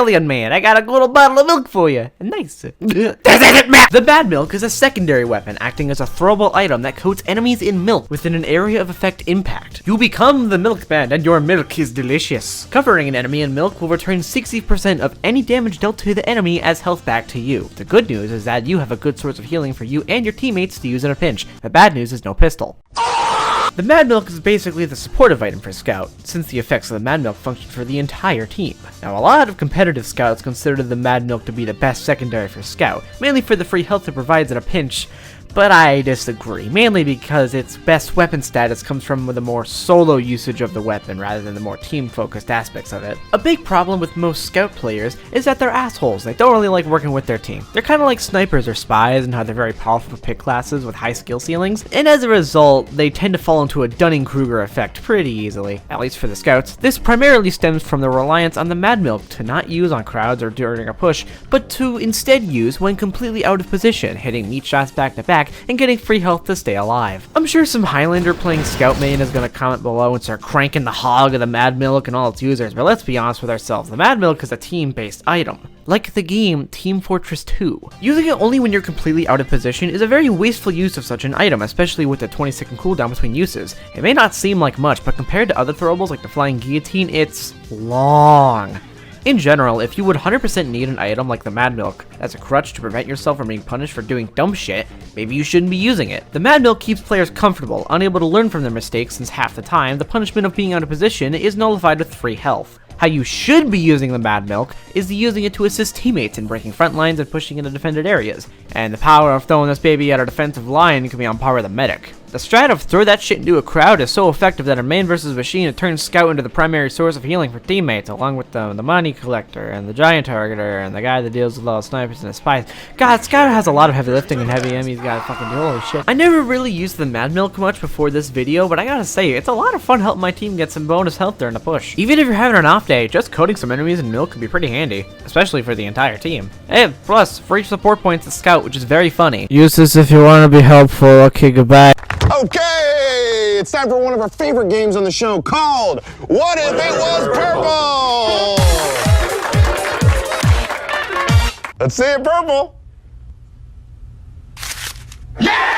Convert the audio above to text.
alien man, I got a little bottle of milk for you. Nice. The bad milk is a secondary weapon acting as a throwable item that coats enemies in milk within an area of effect impact. You become the milkman and your milk is delicious. Covering an enemy in milk will return 60% of any damage dealt to the enemy as health back to you. The good news is that you have a good source of healing for you and your teammates to use in a pinch. The bad news is no pistol. The Mad Milk is basically the supportive item for Scout, since the effects of the Mad Milk function for the entire team. Now, a lot of competitive Scouts consider the Mad Milk to be the best secondary for Scout, mainly for the free health it provides in a pinch, but I disagree, mainly because its best weapon status comes from the more solo usage of the weapon rather than the more team-focused aspects of it. A big problem with most Scout players is that they're assholes. They don't really like working with their team. They're kind of like snipers or spies in how they're very powerful pick classes with high skill ceilings, and as a result, they tend to fall into a Dunning-Kruger effect pretty easily, at least for the Scouts. This primarily stems from the reliance on the Mad Milk to not use on crowds or during a push, but to instead use when completely out of position, hitting meat shots back to back and getting free health to stay alive. I'm sure some Highlander playing Scout main is going to comment below and start cranking the hog of the Mad Milk and all its users, but let's be honest with ourselves, the Mad Milk is a team-based item. Like the game Team Fortress 2. Using it only when you're completely out of position is a very wasteful use of such an item, especially with the 20-second cooldown between uses. It may not seem like much, but compared to other throwables like the Flying Guillotine, it's long. In general, if you would 100% need an item like the Mad Milk as a crutch to prevent yourself from being punished for doing dumb shit, maybe you shouldn't be using it. The Mad Milk keeps players comfortable, unable to learn from their mistakes since half the time, the punishment of being out of position is nullified with free health. How you should be using the Mad Milk is using it to assist teammates in breaking front lines and pushing into defended areas, and the power of throwing this baby at a defensive line can be on par with a medic. The strat of throw that shit into a crowd is so effective that a man versus machine it turns Scout into the primary source of healing for teammates, along with the money collector and the giant targeter and the guy that deals with all the snipers and the spies. God, Scout has a lot of heavy lifting and heavy enemies gotta fucking do. Holy shit. I never really used the Mad Milk much before this video, but I gotta say, it's a lot of fun helping my team get some bonus health during the push. Even if you're having an off day, just coating some enemies in milk can be pretty handy, especially for the entire team. And plus, free support points at Scout, which is very funny. Use this if you want to be helpful. Okay, goodbye. Okay, it's time for one of our favorite games on the show called What If It Was Purple? Let's see it purple. Yeah!